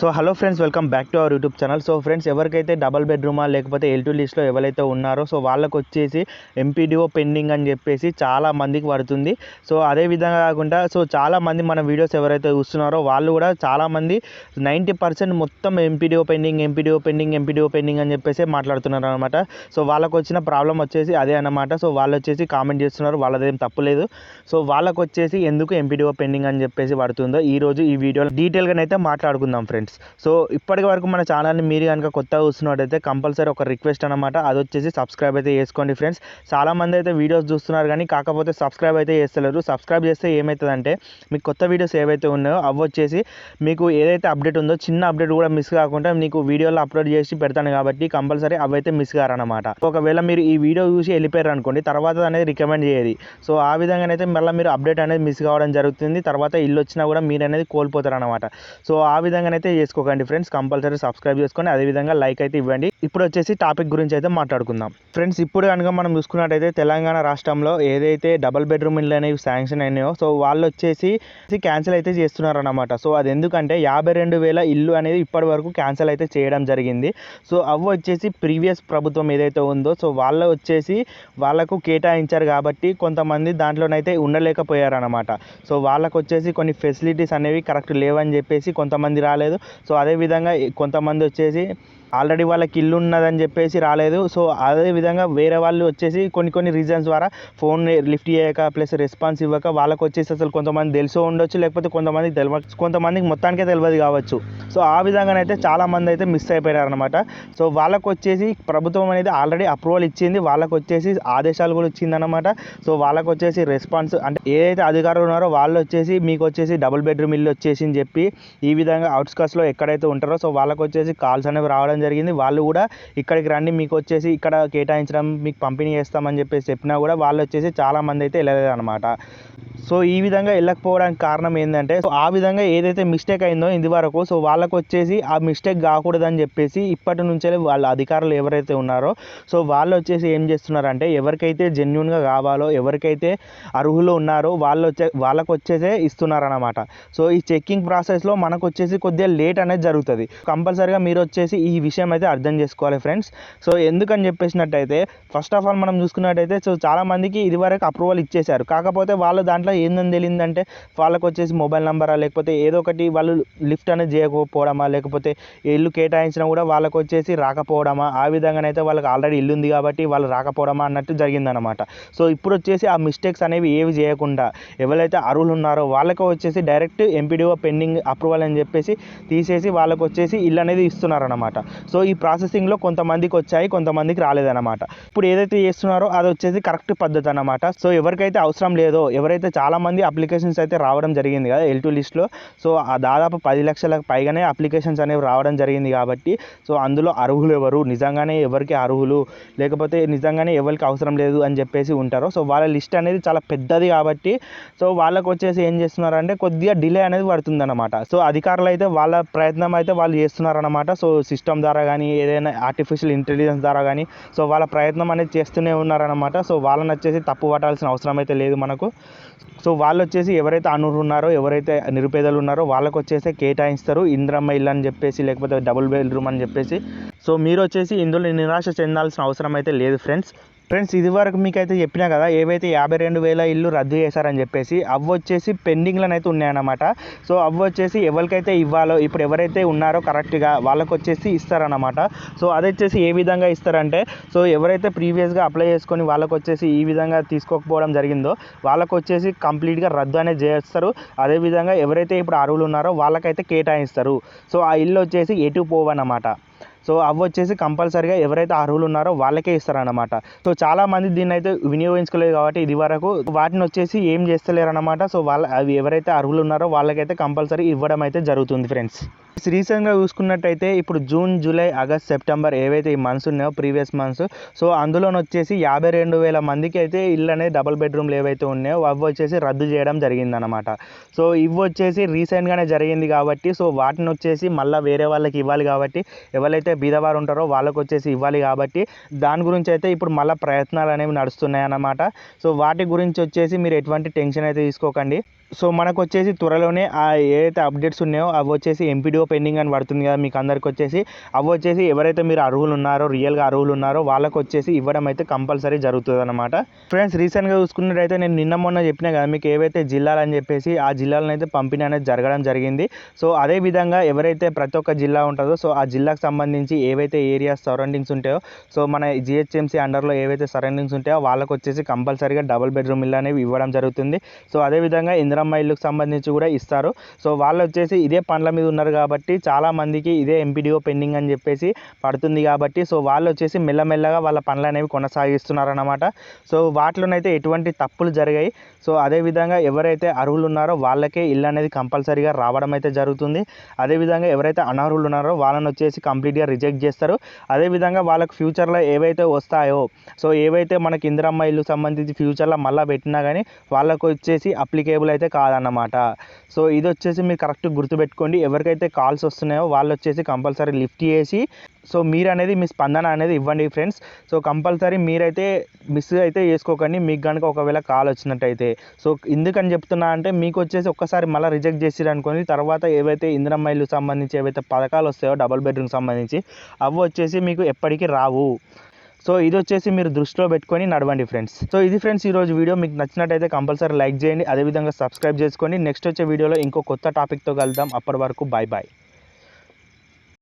So hello friends, welcome back to our YouTube channel. So friends, ఎవరికైతే double బెడ్రూమా లేకపోతే L2 లిస్ట్లో ఎవరైతే ఉన్నారో సో వాళ్ళకు వచ్చేసి ఎంపీడీఓ పెండింగ్ అని చెప్పేసి చాలా మందికి పడుతుంది. సో అదే విధంగా కాకుండా చాలామంది మన వీడియోస్ ఎవరైతే చూస్తున్నారో వాళ్ళు కూడా చాలామంది 90% మొత్తం ఎంపీడీఓ పెండింగ్ అని చెప్పేసి మాట్లాడుతున్నారు అనమాట. సో వాళ్ళకు వచ్చిన ప్రాబ్లం వచ్చేసి అదే అనమాట. సో వాళ్ళు వచ్చేసి కామెంట్ చేస్తున్నారు, వాళ్ళదేం తప్పులేదు. సో వాళ్ళకు వచ్చేసి ఎందుకు ఎంపీడీఓ పెండింగ్ అని చెప్పేసి పడుతుందో ఈరోజు ఈ వీడియోలో డీటెయిల్గానైతే మాట్లాడుకుందాం ఫ్రెండ్స్. సో ఇప్పటి వరకు మన ఛానల్ని మీరు కనుక కొత్తగా చూస్తున్నట్టయితే కంపల్సరీ ఒక రిక్వెస్ట్ అనమాట, అది వచ్చేసి సబ్స్క్రైబ్ అయితే చేసుకోండి ఫ్రెండ్స్. చాలామంది అయితే వీడియోస్ చూస్తున్నారు కానీ కాకపోతే సబ్స్క్రైబ్ అయితే చేస్తలేరు. సబ్స్క్రైబ్ చేస్తే ఏమవుతుందంటే మీకు కొత్త వీడియోస్ ఏవైతే ఉన్నాయో అవి వచ్చేసి మీకు ఏదైతే అప్డేట్ ఉందో చిన్న అప్డేట్ కూడా మిస్ కాకుండా మీకు వీడియోలో అప్లోడ్ చేసి పెడతాను కాబట్టి కంపల్సరీ అవైతే మిస్ కారనమాట. ఒకవేళ మీరు ఈ వీడియో చూసి వెళ్ళిపోయారు అనుకోండి, తర్వాత అనేది రికమెండ్ చేయాలి. సో ఆ విధంగానైతే మళ్ళీ మీరు అప్డేట్ అనేది మిస్ కావడం జరుగుతుంది. తర్వాత ఇల్లు వచ్చినా కూడా మీరు అనేది కోల్పోతారు అనమాట. సో ఆ విధంగానైతే చేసుకోకండి ఫ్రెండ్స్, కంపల్సరీ సబ్స్క్రైబ్ చేసుకోండి, అదేవిధంగా లైక్ అయితే ఇవ్వండి. ఇప్పుడు వచ్చేసి టాపిక్ గురించి అయితే మాట్లాడుకుందాం ఫ్రెండ్స్. ఇప్పుడు కనుక మనం చూసుకున్నట్టయితే తెలంగాణ రాష్ట్రంలో ఏదైతే డబల్ బెడ్రూమ్ ఇల్లు అనేవి శాంక్షన్ అయినాయో సో వాళ్ళు వచ్చేసి క్యాన్సిల్ అయితే చేస్తున్నారు అన్నమాట. సో అది ఎందుకంటే 52,000 ఇల్లు అనేది ఇప్పటి వరకు క్యాన్సిల్ అయితే చేయడం జరిగింది. సో అవి వచ్చేసి ప్రీవియస్ ప్రభుత్వం ఏదైతే ఉందో సో వాళ్ళు వచ్చేసి వాళ్ళకు కేటాయించారు కాబట్టి కొంతమంది దాంట్లోనైతే ఉండలేకపోయారు అనమాట. సో వాళ్ళకు వచ్చేసి కొన్ని ఫెసిలిటీస్ అనేవి కరెక్ట్ లేవని చెప్పేసి కొంతమంది రాలేదు. సో అదేవిధంగా కొంతమంది వచ్చేసి ఆల్రెడీ వాళ్ళకి ఇల్లు ఉన్నదని చెప్పేసి రాలేదు. సో అదేవిధంగా వేరే వాళ్ళు వచ్చేసి కొన్ని రీజన్స్ ద్వారా ఫోన్ లిఫ్ట్ చేయక ప్లస్ రెస్పాన్స్ ఇవ్వక వాళ్ళకు వచ్చేసి అసలు కొంతమంది తెలిసో ఉండొచ్చు, లేకపోతే కొంతమందికి తెలియదు, కొంతమందికి మొత్తానికే తెలియదు కావచ్చు. సో ఆ విధంగానైతే చాలామంది అయితే మిస్ అయిపోయారు అనమాట. సో వాళ్ళకు వచ్చేసి ప్రభుత్వం అనేది ఆల్రెడీ అప్రూవల్ ఇచ్చింది, వాళ్ళకు వచ్చేసి ఆదేశాలు కూడా ఇచ్చిందనమాట. సో వాళ్ళకు వచ్చేసి రెస్పాన్స్ అంటే ఏదైతే అధికారులు ఉన్నారో వాళ్ళు వచ్చేసి మీకు వచ్చేసి డబుల్ బెడ్రూమ్ ఇల్లు వచ్చేసి అని చెప్పి ఈ విధంగా అవుట్స్కట్స్లో ఎక్కడైతే ఉంటారో సో వాళ్ళకు వచ్చేసి కాల్స్ అనేవి రావడం జరిగింది. వాళ్ళు కూడా ఇక్కడికి రండి, మీకు వచ్చేసి ఇక్కడ కేటాయించడం మీకు పంపిణీ చేస్తామని చెప్పేసి చెప్పినా కూడా వాళ్ళు వచ్చేసి చాలామంది అయితే వెళ్ళలేదు అనమాట. సో ఈ విధంగా వెళ్ళకపోవడానికి కారణం ఏంటంటే సో ఆ విధంగా ఏదైతే మిస్టేక్ అయిందో ఇది వరకు సో వాళ్ళకు వచ్చేసి ఆ మిస్టేక్ కాకూడదని చెప్పేసి ఇప్పటి నుంచే వాళ్ళ అధికారులు ఎవరైతే ఉన్నారో సో వాళ్ళు వచ్చేసి ఏం చేస్తున్నారంటే ఎవరికైతే జెన్యున్గా కావాలో ఎవరికైతే అర్హులు ఉన్నారో వాళ్ళకు వచ్చేసే ఇస్తున్నారన్నమాట. సో ఈ చెక్కింగ్ ప్రాసెస్లో మనకు వచ్చేసి కొద్దిగా లేట్ అనేది జరుగుతుంది. కంపల్సరీగా మీరు వచ్చేసి ఈ విషయం అయితే అర్థం చేసుకోవాలి ఫ్రెండ్స్. సో ఎందుకని చెప్పేసినట్టయితే ఫస్ట్ ఆఫ్ ఆల్ మనం చూసుకున్నట్టయితే సో చాలామందికి ఇదివరకు అప్రూవల్ ఇచ్చేశారు, కాకపోతే వాళ్ళు దాంట్లో ఏందని తెలియదంటే వాళ్ళకు వచ్చేసి మొబైల్ నెంబరా లేకపోతే ఏదో ఒకటి వాళ్ళు లిఫ్ట్ అనేది చేయకపోవడమా లేకపోతే ఇల్లు కేటాయించినా కూడా వాళ్ళకు వచ్చేసి రాకపోవడమా, ఆ విధంగానైతే వాళ్ళకి ఆల్రెడీ ఇల్లు ఉంది కాబట్టి వాళ్ళు రాకపోవడమా అన్నట్టు జరిగిందనమాట. సో ఇప్పుడు వచ్చేసి ఆ మిస్టేక్స్ అనేవి ఏవి చేయకుండా ఎవరైతే అర్హులు ఉన్నారో వాళ్ళకు వచ్చేసి డైరెక్ట్ ఎంపీడీఓ పెండింగ్ అప్రూవల్ అని చెప్పేసి తీసేసి వాళ్ళకు వచ్చేసి ఇల్లు అనేది ఇస్తున్నారనమాట. సో ఈ ప్రాసెసింగ్లో కొంతమందికి వచ్చాయి, కొంతమందికి రాలేదన్నమాట. ఇప్పుడు ఏదైతే చేస్తున్నారో అది వచ్చేసి కరెక్ట్ పద్ధతి అనమాట. సో ఎవరికైతే అవసరం లేదో ఎవరైతే చాలామంది అప్లికేషన్స్ అయితే రావడం జరిగింది కదా L2 లిస్ట్లో, సో దాదాపు 10 లక్షలకు పైగానే అప్లికేషన్స్ అనేవి రావడం జరిగింది కాబట్టి సో అందులో అర్హులు ఎవరు, నిజంగానే ఎవరికి అర్హులు లేకపోతే నిజంగానే ఎవరికి అవసరం లేదు అని చెప్పేసి ఉంటారో సో వాళ్ళ లిస్ట్ అనేది చాలా పెద్దది కాబట్టి సో వాళ్ళకు వచ్చేసి ఏం చేస్తున్నారంటే కొద్దిగా డిలే అనేది పడుతుందన్నమాట. సో అధికారులు అయితే వాళ్ళ ప్రయత్నం అయితే వాళ్ళు చేస్తున్నారన్నమాట. సో సిస్టమ్ ద్వారా కానీ ఏదైనా ఆర్టిఫిషియల్ ఇంటెలిజెన్స్ ద్వారా కానీ సో వాళ్ళ ప్రయత్నం అనేది చేస్తూనే ఉన్నారన్నమాట. సో వాళ్ళని వచ్చేసి తప్పు పట్టాల్సిన అవసరం అయితే లేదు మనకు. సో వాళ్ళు వచ్చేసి ఎవరైతే అనర్హులు ఉన్నారో ఎవరైతే నిరుపేదలు ఉన్నారో వాళ్ళకు వచ్చేసి కేటాయిస్తారు ఇందిరమ్మ ఇల్లు అని చెప్పేసి లేకపోతే డబుల్ బెడ్రూమ్ అని చెప్పేసి. సో మీరు వచ్చేసి ఇందులో నిరాశ చెందాల్సిన అవసరం అయితే లేదు ఫ్రెండ్స్. ఇది వరకు మీకైతే చెప్పినా కదా ఏవైతే 52,000 ఇల్లు రద్దు చేశారని చెప్పేసి అవి వచ్చేసి పెండింగ్లను అయితే ఉన్నాయన్నమాట. సో అవి వచ్చేసి ఎవరికైతే ఇవ్వాలో ఇప్పుడు ఎవరైతే ఉన్నారో కరెక్ట్గా వాళ్ళకు వచ్చేసి ఇస్తారన్నమాట. సో అది వచ్చేసి ఏ విధంగా ఇస్తారంటే సో ఎవరైతే ప్రీవియస్గా అప్లై చేసుకొని వాళ్ళకు వచ్చేసి ఈ విధంగా తీసుకోకపోవడం జరిగిందో వాళ్ళకు వచ్చేసి కంప్లీట్గా రద్దు అనేది చేస్తారు. అదేవిధంగా ఎవరైతే ఇప్పుడు అర్హులు ఉన్నారో వాళ్ళకైతే కేటాయిస్తారు. సో ఆ ఇల్లు వచ్చేసి ఎటు పోవన్నమాట. సో అవి వచ్చేసి కంపల్సరీగా ఎవరైతే అర్హులు ఉన్నారో వాళ్ళకే ఇస్తారన్నమాట. సో చాలామంది దీన్ని అయితే వినియోగించుకోలేదు కాబట్టి ఇది వరకు వాటిని వచ్చేసి ఏం చేస్తలేరు అన్నమాట. సో అవి ఎవరైతే అర్హులు ఉన్నారో వాళ్ళకైతే కంపల్సరీ ఇవ్వడం అయితే జరుగుతుంది ఫ్రెండ్స్. రీసెంట్గా చూసుకున్నట్టయితే ఇప్పుడు జూన్, జూలై, ఆగస్ట్, సెప్టెంబర్ ఏవైతే ఈ మంత్స్ ఉన్నాయో ప్రీవియస్ మంత్స్ సో అందులోని వచ్చేసి 52,000 మందికి అయితే ఇల్లు అనేది డబుల్ బెడ్రూమ్లు ఏవైతే ఉన్నాయో అవి వచ్చేసి రద్దు చేయడం జరిగిందనమాట. సో ఇవి వచ్చేసి రీసెంట్గానే జరిగింది కాబట్టి సో వాటిని వచ్చేసి మళ్ళీ వేరే వాళ్ళకి ఇవ్వాలి కాబట్టి ఎవరైతే బీదవారు ఉంటారో వాళ్ళకు వచ్చేసి ఇవ్వాలి కాబట్టి దాని గురించి అయితే ఇప్పుడు మళ్ళీ ప్రయత్నాలు అనేవి నడుస్తున్నాయి అన్నమాట. సో వాటి గురించి వచ్చేసి మీరు ఎటువంటి టెన్షన్ అయితే తీసుకోకండి. సో మనకు వచ్చేసి త్వరలోనే ఏదైతే అప్డేట్స్ ఉన్నాయో అవి వచ్చేసి ఎంపీడీఓ పెండింగ్ అని పడుతుంది కదా మీకు అందరికి వచ్చేసి. అవి వచ్చేసి ఎవరైతే మీరు అర్హులు ఉన్నారో రియల్గా అర్హులు ఉన్నారో వాళ్ళకు వచ్చేసి ఇవ్వడం అయితే కంపల్సరీ జరుగుతుంది అనమాట. ఫ్రెండ్స్ రీసెంట్గా చూసుకున్నట్టయితే నేను నిన్న మొన్న చెప్పినా కదా మీకు ఏవైతే జిల్లాలు అని చెప్పేసి ఆ జిల్లాలను అయితే పంపిణీ అనేది జరగడం జరిగింది. సో అదేవిధంగా ఎవరైతే ప్రతి ఒక్క జిల్లా ఉంటుందో సో ఆ జిల్లాకు సంబంధించి ఏవైతే ఏరియాస్ సరౌండింగ్స్ ఉంటాయో సో మన జిహెచ్ఎంసీ అండర్లో ఏవైతే సరౌండింగ్స్ ఉంటాయో వాళ్ళకు వచ్చేసి కంపల్సరీగా డబుల్ బెడ్రూమ్ ఇల్లు అనేవి ఇవ్వడం జరుగుతుంది. సో అదేవిధంగా ఇందిరమ్మ ఇల్లుకు సంబంధించి కూడా ఇస్తారు. సో వాళ్ళు వచ్చేసి ఇదే పనుల మీద ఉన్నారు కాబట్టి చాలామందికి ఇదే ఎంపీడీఓ పెండింగ్ అని చెప్పేసి పడుతుంది కాబట్టి సో వాళ్ళు వచ్చేసి మెల్లమెల్లగా వాళ్ళ పనులు అనేవి కొనసాగిస్తున్నారన్నమాట. సో వాటిలోనైతే ఎటువంటి తప్పులు జరిగాయి. సో అదేవిధంగా ఎవరైతే అర్హులు ఉన్నారో వాళ్ళకే ఇల్లు అనేది కంపల్సరీగా రావడం అయితే జరుగుతుంది. అదేవిధంగా ఎవరైతే అనర్హులు ఉన్నారో వాళ్ళని వచ్చేసి కంప్లీట్గా రిజెక్ట్ చేస్తారు. అదేవిధంగా వాళ్ళకి ఫ్యూచర్లో ఏవైతే వస్తాయో సో ఏవైతే మనకి ఇందిరమ్మ ఇల్లు సంబంధించి ఫ్యూచర్లో మళ్ళీ పెట్టినా కానీ వాళ్ళకు వచ్చేసి అప్లికేబుల్ అయితే కాదన్నమాట. సో ఇది వచ్చేసి మీరు కరెక్ట్ గుర్తుపెట్టుకోండి. ఎవరికైతే కాల్స్ వస్తున్నాయో వాళ్ళు వచ్చేసి కంపల్సరీ లిఫ్ట్ చేసి సో మీరు అనేది మీ స్పందన అనేది ఇవ్వండి ఫ్రెండ్స్. సో కంపల్సరీ మీరైతే మిస్ అయితే చేసుకోకండి మీకు కనుక ఒకవేళ కాల్ వచ్చినట్టయితే. సో ఎందుకని చెప్తున్నా అంటే మీకు వచ్చేసి ఒక్కసారి మళ్ళీ రిజెక్ట్ చేసిరు అనుకోండి తర్వాత ఏవైతే ఇందిరమ్మ ఇల్లు సంబంధించి ఏవైతే పథకాలు వస్తాయో డబుల్ బెడ్రూమ్ సంబంధించి అవి వచ్చేసి మీకు ఎప్పటికీ రావు. సో ఇది వచ్చేసి మీరు దృష్టిలో పెట్టుకొని నడవండి ఫ్రెండ్స్. సో ఇది ఫ్రెండ్స్ ఈరోజు వీడియో మీకు నచ్చినట్టయితే కంపల్సరీ లైక్ చేయండి. అదేవిధంగా సబ్స్క్రైబ్ చేసుకోండి. నెక్స్ట్ వచ్చే వీడియోలో ఇంకో కొత్త టాపిక్తో కలుద్దాం. అప్పటి వరకు బాయ్ బాయ్.